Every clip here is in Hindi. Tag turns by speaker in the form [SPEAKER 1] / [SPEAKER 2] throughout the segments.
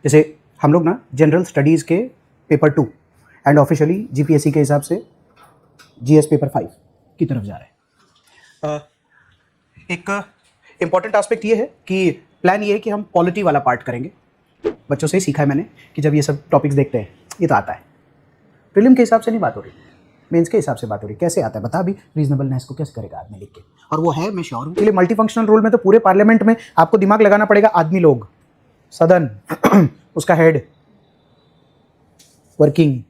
[SPEAKER 1] जैसे हम लोग ना जनरल स्टडीज़ के पेपर 2 एंड ऑफिशियली जीपीएससी के हिसाब से जीएस पेपर 5 की तरफ जा रहे हैं। एक इम्पॉर्टेंट एस्पेक्ट ये है कि प्लान ये है कि हम पॉलिटी वाला पार्ट करेंगे। बच्चों से ही सीखा है मैंने कि जब ये सब टॉपिक्स देखते हैं ये तो आता है, प्रीलिम के हिसाब से नहीं बात हो रही, मेंस के हिसाब से बात हो रही। कैसे आता है बता, अभी रीजनेबलनेस को कैसे करेगा आदमी लिख के, और वो है मैं श्योर हूँ। इसलिए मल्टी फंक्शनल रोल में तो पूरे पार्लियामेंट में आपको दिमाग लगाना पड़ेगा। आदमी लोग, सदन उसका हेड, वर्किंग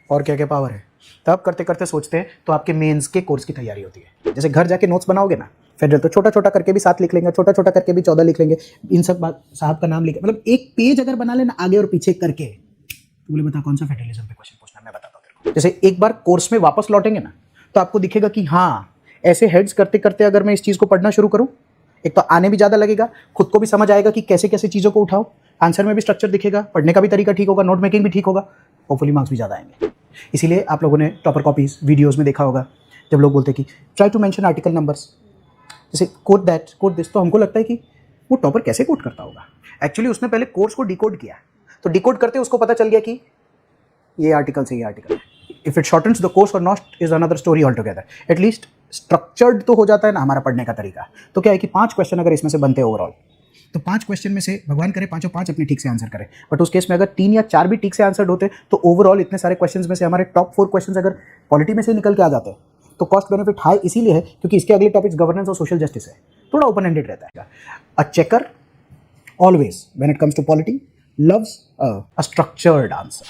[SPEAKER 1] और क्या क्या पावर है, तब करते करते सोचते हैं तो आपके मेंस के कोर्स की तैयारी होती है। जैसे घर जाके नोट्स बनाओगे ना फेडरल, तो छोटा छोटा करके भी 7 लिख लेंगे, छोटा छोटा करके भी 14 लिख लेंगे, इन सब बात साहब का नाम लिख, मतलब एक पेज अगर बना लेना आगे और पीछे करके, तो बोले बता कौन सा फेडरलिज्म पे क्वेश्चन पूछना, मैं बताता हूँ तेरे को। जैसे एक बार कोर्स में वापस लौटेंगे ना तो आपको दिखेगा कि हाँ ऐसे हेड्स करते करते अगर मैं इस चीज़ को पढ़ना शुरू करूँ, एक तो आने भी ज़्यादा लगेगा, खुद को भी समझ आएगा कि कैसे कैसे चीज़ों को उठाओ, आंसर में भी स्ट्रक्चर दिखेगा, पढ़ने का भी तरीका ठीक होगा, नोट मेकिंग भी ठीक होगा, होपफुली मार्क्स भी ज़्यादा आएंगे। इसीलिए आप लोगों ने टॉपर कॉपीज वीडियोस में देखा होगा जब लोग बोलते हैं कि try to mention article numbers, जैसे कोट दैट कोट दिस, तो हमको लगता है कि वो टॉपर कैसे कोट करता होगा। एक्चुअली उसने पहले कोर्स को डिकोड किया, तो डिकोड करते उसको पता चल गया कि ये आर्टिकल से ये article. If it shortens the course और not is another story all together. At least structured तो हो जाता है ना हमारा पढ़ने का तरीका। तो क्या है कि 5 क्वेश्चन अगर इसमें से बनते हैं ओवरऑल, तो 5 क्वेश्चन में से भगवान करे 5 अपने ठीक से आंसर करें, बट उस केस में अगर 3 या 4 भी ठीक से आंसर होते तो ओवरऑल इतने सारे क्वेश्चंस में से हमारे टॉप 4 क्वेश्चंस अगर पॉलिटी में से निकल के आ जाते तो कॉस्ट बेनिफिट हाई इसीलिए है क्योंकि इसके अगले टॉपिक्स गवर्नेंस और सोशल जस्टिस है, थोड़ा ओपन एंडेड रहता है। A checker always when it comes to polity loves a structured answer.